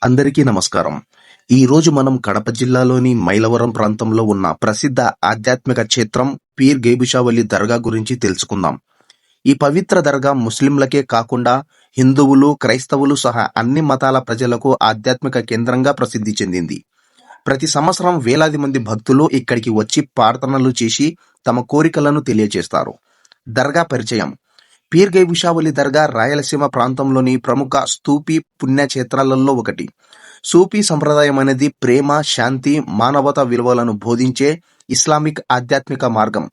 అందరికీ నమస్కారం. ఈరోజు మనం కడప జిల్లాలోని మైలవరం ప్రాంతంలో ఉన్న ప్రసిద్ధ ఆధ్యాత్మిక క్షేత్రం పీర్ గైబుషావలి దర్గా గురించి తెలుసుకుందాం. ఈ పవిత్ర దర్గా ముస్లింలకే కాకుండా హిందువులు, క్రైస్తవులు సహా అన్ని మతాల ప్రజలకు ఆధ్యాత్మిక కేంద్రంగా ప్రసిద్ధి చెందింది. ప్రతి సంవత్సరం వేలాది మంది భక్తులు ఇక్కడికి వచ్చి ప్రార్థనలు చేసి తమ కోరికలను తెలియజేస్తారు. దర్గా పరిచయం. పీర్ గైబుషావలి దర్గా రాయలసీమ ప్రాంతంలోని ప్రముఖ స్తూపీ పుణ్యక్షేత్రాలలో ఒకటి. సూఫీ సంప్రదాయం అనేది ప్రేమ, శాంతి, మానవతా విలువలను బోధించే ఇస్లామిక్ ఆధ్యాత్మిక మార్గం.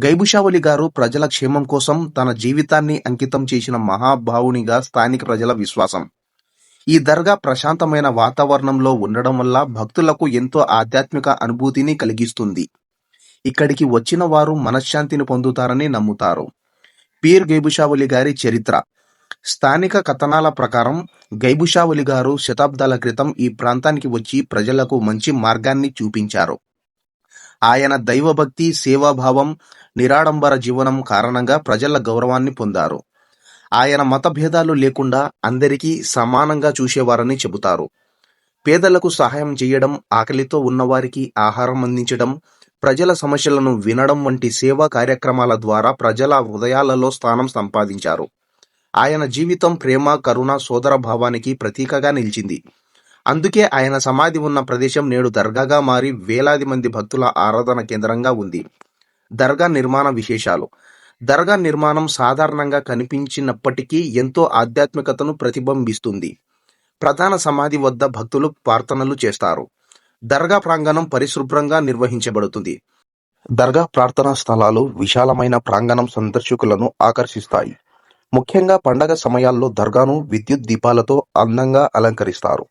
గైబుషావలి గారు ప్రజల క్షేమం కోసం తన జీవితాన్ని అంకితం చేసిన మహాభావునిగా స్థానిక ప్రజల విశ్వాసం. ఈ దర్గా ప్రశాంతమైన వాతావరణంలో ఉండడం వల్ల భక్తులకు ఎంతో ఆధ్యాత్మిక అనుభూతిని కలిగిస్తుంది. ఇక్కడికి వచ్చిన వారు మనశ్శాంతిని పొందుతారని నమ్ముతారు. పీర్ గైబుషావలి గారి చరిత్ర. స్థానిక కథనాల ప్రకారం గైబుషావలి గారు శతాబ్దాల క్రితం ఈ ప్రాంతానికి వచ్చి ప్రజలకు మంచి మార్గాన్ని చూపించారు. ఆయన దైవభక్తి, సేవాభావం, నిరాడంబర జీవనం కారణంగా ప్రజల గౌరవాన్ని పొందారు. ఆయన మత భేదాలు లేకుండా అందరికీ సమానంగా చూసేవారని చెబుతారు. పేదలకు సహాయం చేయడం, ఆకలితో ఉన్నవారికి ఆహారం అందించడం, ప్రజల సమస్యలను వినడం వంటి సేవా కార్యక్రమాల ద్వారా ప్రజల హృదయాలలో స్థానం సంపాదించారు. ఆయన జీవితం ప్రేమ, కరుణ, సోదర భావానికి ప్రతీకగా నిలిచింది. అందుకే ఆయన సమాధి ఉన్న ప్రదేశం నేడు దర్గాగా మారి వేలాది మంది భక్తుల ఆరాధన కేంద్రంగా ఉంది. దర్గా నిర్మాణ విశేషాలు. దర్గా నిర్మాణం సాధారణంగా కనిపించినప్పటికీ ఎంతో ఆధ్యాత్మికతను ప్రతిబింబిస్తుంది. ప్రధాన సమాధి వద్ద భక్తులు ప్రార్థనలు చేస్తారు. దర్గా ప్రాంగణం పరిశుభ్రంగా నిర్వహించబడుతుంది. దర్గా ప్రార్థనా స్థలాలు విశాలమైన ప్రాంగణం సందర్శకులను ఆకర్షిస్తాయి. ముఖ్యంగా పండగ సమయాల్లో దర్గాను విద్యుత్ దీపాలతో అందంగా అలంకరిస్తారు.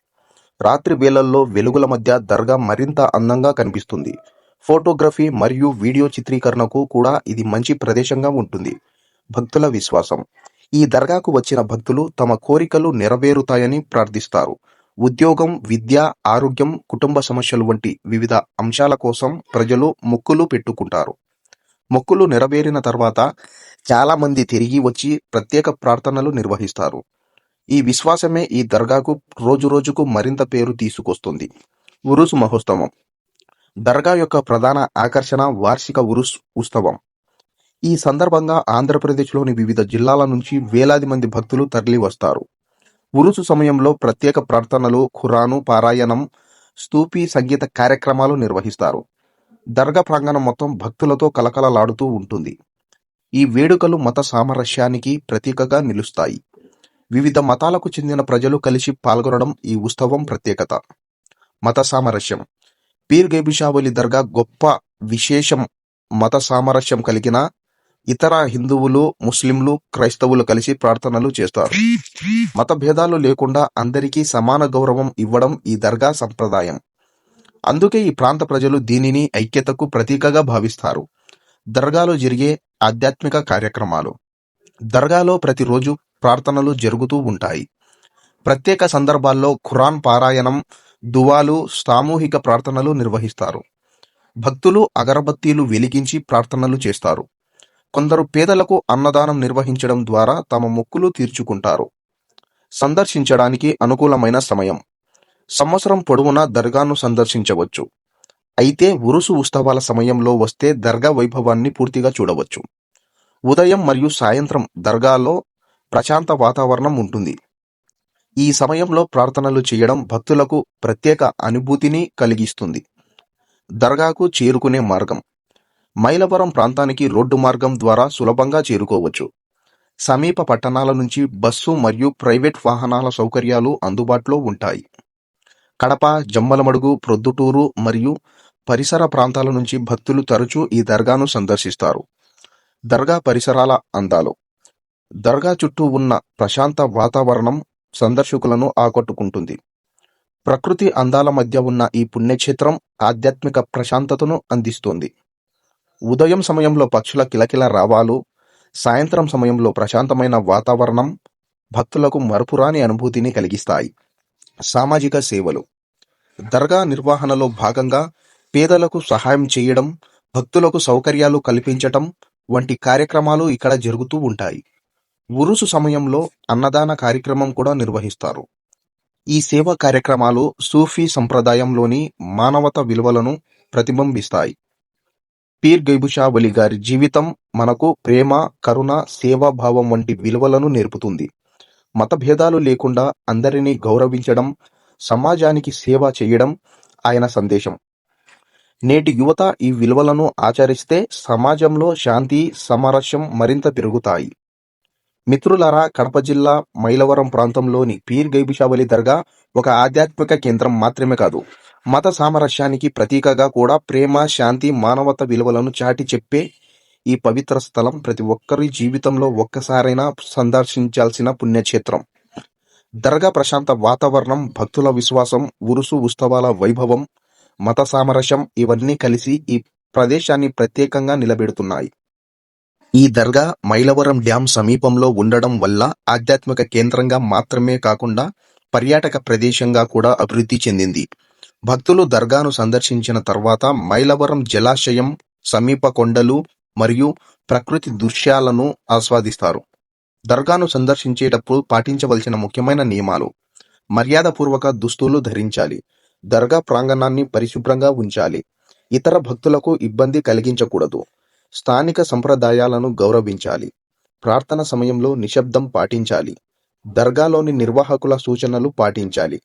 రాత్రి వేళల్లో వెలుగుల మధ్య దర్గా మరింత అందంగా కనిపిస్తుంది. ఫోటోగ్రఫీ మరియు వీడియో చిత్రీకరణకు కూడా ఇది మంచి ప్రదేశంగా ఉంటుంది. భక్తుల విశ్వాసం. ఈ దర్గాకు వచ్చిన భక్తులు తమ కోరికలు నెరవేరుతాయని ప్రార్థిస్తారు. ఉద్యోగం, విద్య, ఆరోగ్యం, కుటుంబ సమస్యలు వంటి వివిధ అంశాల కోసం ప్రజలు మొక్కులు పెట్టుకుంటారు. మొక్కులు నెరవేరిన తర్వాత చాలా మంది తిరిగి వచ్చి ప్రత్యేక ప్రార్థనలు నిర్వహిస్తారు. ఈ విశ్వాసమే ఈ దర్గాకు రోజురోజుకు మరింత పేరు తీసుకొస్తుంది. ఉరుస్ మహోత్సవం. దర్గా యొక్క ప్రధాన ఆకర్షణ వార్షిక ఉరుస్ ఉత్సవం. ఈ సందర్భంగా ఆంధ్రప్రదేశ్లోని వివిధ జిల్లాల నుంచి వేలాది మంది భక్తులు తరలి వస్తారు. ఉరుసు సమయంలో ప్రత్యేక ప్రార్థనలు, ఖురాను పారాయణం, స్తూపీ సంగీత కార్యక్రమాలు నిర్వహిస్తారు. దర్గా ప్రాంగణం మొత్తం భక్తులతో కలకలలాడుతూ ఉంటుంది. ఈ వేడుకలు మత సామరస్యానికి ప్రతీకగా నిలుస్తాయి. వివిధ మతాలకు చెందిన ప్రజలు కలిసి పాల్గొనడం ఈ ఉత్సవం ప్రత్యేకత. మత సామరస్యం. పీర్ గైబుషావలి దర్గా గొప్ప విశేషం మత సామరస్యం కలిగిన ఇతర హిందువులు, ముస్లింలు, క్రైస్తవులు కలిసి ప్రార్థనలు చేస్తారు. మత భేదాలు లేకుండా అందరికీ సమాన గౌరవం ఇవ్వడం ఈ దర్గా సంప్రదాయం. అందుకే ఈ ప్రాంత ప్రజలు దీనిని ఐక్యతకు ప్రతీకగా భావిస్తారు. దర్గాలో జరిగే ఆధ్యాత్మిక కార్యక్రమాలు. దర్గాలో ప్రతిరోజు ప్రార్థనలు జరుగుతూ ఉంటాయి. ప్రత్యేక సందర్భాల్లో ఖురాన్ పారాయణం, దువాలు, సామూహిక ప్రార్థనలు నిర్వహిస్తారు. భక్తులు అగరబత్తీలు వెలిగించి ప్రార్థనలు చేస్తారు. కొందరు పేదలకు అన్నదానం నిర్వహించడం ద్వారా తమ మొక్కులు తీర్చుకుంటారు. సందర్శించడానికి అనుకూలమైన సమయం. సంవత్సరం పొడవునా దర్గాను సందర్శించవచ్చు. అయితే ఉరుసు ఉత్సవాల సమయంలో వస్తే దర్గా వైభవాన్ని పూర్తిగా చూడవచ్చు. ఉదయం మరియు సాయంత్రం దర్గాలో ప్రశాంత వాతావరణం ఉంటుంది. ఈ సమయంలో ప్రార్థనలు చేయడం భక్తులకు ప్రత్యేక అనుభూతిని కలిగిస్తుంది. దర్గాకు చేరుకునే మార్గం. మైలవరం ప్రాంతానికి రోడ్డు మార్గం ద్వారా సులభంగా చేరుకోవచ్చు. సమీప పట్టణాల నుంచి బస్సు మరియు ప్రైవేట్ వాహనాల సౌకర్యాలు అందుబాటులో ఉంటాయి. కడప, జమ్మలమడుగు, ప్రొద్దుటూరు మరియు పరిసర ప్రాంతాల నుంచి భక్తులు తరచూ ఈ దర్గాను సందర్శిస్తారు. దర్గా పరిసరాల అందాలు. దర్గా చుట్టూ ఉన్న ప్రశాంత వాతావరణం సందర్శకులను ఆకట్టుకుంటుంది. ప్రకృతి అందాల మధ్య ఉన్న ఈ పుణ్యక్షేత్రం ఆధ్యాత్మిక ప్రశాంతతను అందిస్తుంది. ఉదయం సమయంలో పక్షుల కిలకిల రావాలు, సాయంత్రం సమయంలో ప్రశాంతమైన వాతావరణం భక్తులకు మరపురాని అనుభూతిని కలిగిస్తాయి. సామాజిక సేవలు. దర్గా నిర్వహణలో భాగంగా పేదలకు సహాయం చేయడం, భక్తులకు సౌకర్యాలు కల్పించటం వంటి కార్యక్రమాలు ఇక్కడ జరుగుతూ ఉంటాయి. ఉరుసు సమయంలో అన్నదాన కార్యక్రమం కూడా నిర్వహిస్తారు. ఈ సేవా కార్యక్రమాలు సూఫీ సంప్రదాయంలోని మానవతా విలువలను ప్రతిబింబిస్తాయి. పీర్ గైబుషా వలి గారి జీవితం మనకు ప్రేమ, కరుణ, సేవాభావం వంటి విలువలను నేర్పుతుంది. మతభేదాలు లేకుండా అందరినీ గౌరవించడం, సమాజానికి సేవ చేయడం ఆయన సందేశం. నేటి యువత ఈ విలువలను ఆచరిస్తే సమాజంలో శాంతి, సామరస్యం మరింత పెరుగుతాయి. మిత్రులారా, కడప జిల్లా మైలవరం ప్రాంతంలోని పీర్ గైబుషా వలి దర్గా ఒక ఆధ్యాత్మిక కేంద్రం మాత్రమే కాదు, మత సామరస్యానికి ప్రతీకగా కూడా ప్రేమ, శాంతి, మానవత విలువలను చాటి చెప్పే ఈ పవిత్ర స్థలం ప్రతి ఒక్కరి జీవితంలో ఒక్కసారైనా సందర్శించాల్సిన పుణ్యక్షేత్రం. దర్గా ప్రశాంత వాతావరణం, భక్తుల విశ్వాసం, ఉరుసు ఉత్సవాల వైభవం, మత సామరస్యం ఇవన్నీ కలిసి ఈ ప్రదేశాన్ని ప్రత్యేకంగా నిలబెడుతున్నాయి. ఈ దర్గా మైలవరం డ్యాం సమీపంలో ఉండడం వల్ల ఆధ్యాత్మిక కేంద్రంగా మాత్రమే కాకుండా పర్యాటక ప్రదేశంగా కూడా అభివృద్ధి చెందింది. భక్తులు దర్గాను సందర్శించిన తర్వాత మైలవరం జలాశయం, సమీప కొండలు మరియు ప్రకృతి దృశ్యాలను ఆస్వాదిస్తారు. దర్గాను సందర్శించేటప్పుడు పాటించవలసిన ముఖ్యమైన నియమాలు: మర్యాదపూర్వక దుస్తులు ధరించాలి, దర్గా ప్రాంగణాన్ని పరిశుభ్రంగా ఉంచాలి, ఇతర భక్తులకు ఇబ్బంది కలిగించకూడదు, స్థానిక సంప్రదాయాలను గౌరవించాలి, ప్రార్థన సమయంలో నిశ్శబ్దం పాటించాలి, దర్గాలోని నిర్వాహకుల సూచనలు పాటించాలి.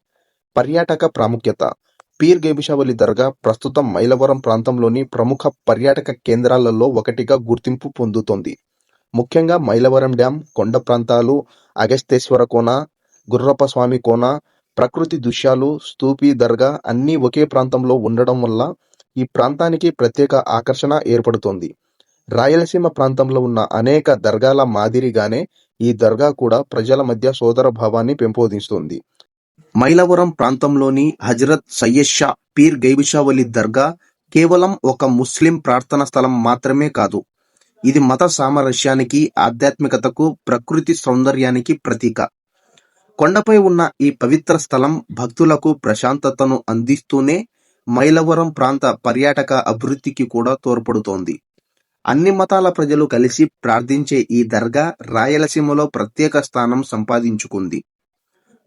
పర్యాటక ప్రాముఖ్యత: పీర్ గైబుషా వలి దర్గా ప్రస్తుతం మైలవరం ప్రాంతంలోని ప్రముఖ పర్యాటక కేంద్రాలలో ఒకటిగా గుర్తింపు పొందుతోంది. ముఖ్యంగా మైలవరం డ్యాం, కొండ ప్రాంతాలు, అగస్తేశ్వర కోన, గుర్రప్ప స్వామి కోన, ప్రకృతి దృశ్యాలు, స్తూపీ దర్గా అన్నీ ఒకే ప్రాంతంలో ఉండడం వల్ల ఈ ప్రాంతానికి ప్రత్యేక ఆకర్షణ ఏర్పడుతోంది. రాయలసీమ ప్రాంతంలో ఉన్న అనేక దర్గాల మాదిరిగానే ఈ దర్గా కూడా ప్రజల మధ్య సోదర భావాన్ని పెంపొందిస్తుంది. మైలవరం ప్రాంతంలోని హజరత్ సయ్యద్ షా పీర్ గైబుషా వలి దర్గా కేవలం ఒక ముస్లిం ప్రార్థనా స్థలం మాత్రమే కాదు, ఇది మత సామరస్యానికి, ఆధ్యాత్మికతకు, ప్రకృతి సౌందర్యానికి ప్రతీక. కొండపై ఉన్న ఈ పవిత్ర స్థలం భక్తులకు ప్రశాంతతను అందిస్తూనే మైలవరం ప్రాంత పర్యాటక అభివృద్ధికి కూడా తోడ్పడుతోంది. అన్ని మతాల ప్రజలు కలిసి ప్రార్థించే ఈ దర్గా రాయలసీమలో ప్రత్యేక స్థానం సంపాదించుకుంది.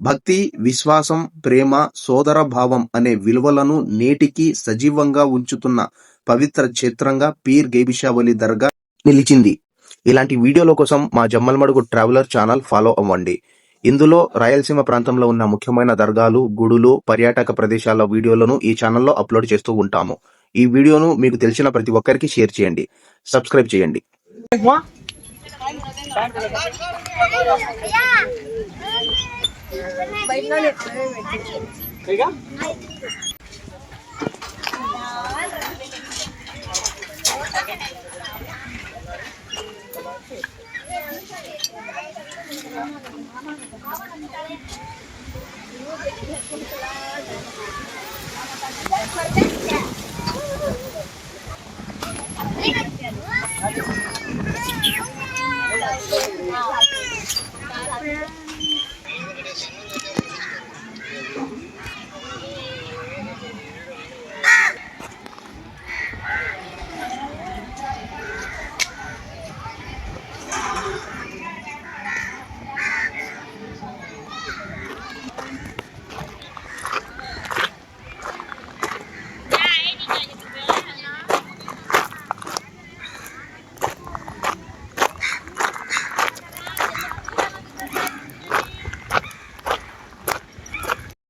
భక్తి, విశ్వాసం, ప్రేమ, సోదర భావం అనే విలువలను నేటికీ సజీవంగా ఉంచుతున్న పవిత్ర క్షేత్రంగా పీర్ గైబుషా వలి దర్గా నిలిచింది. ఇలాంటి వీడియోల కోసం మా జమ్మలమడుగు ట్రావెలర్ ఛానల్ ఫాలో అవ్వండి. ఇందులో రాయలసీమ ప్రాంతంలో ఉన్న ముఖ్యమైన దర్గాలు, గుడులు, పర్యాటక ప్రదేశాల వీడియోలను ఈ ఛానల్లో అప్లోడ్ చేస్తూ ఉంటాము. ఈ వీడియోను మీకు తెలిసిన ప్రతి ఒక్కరికి షేర్ చేయండి, సబ్స్క్రైబ్ చేయండి. Thank you.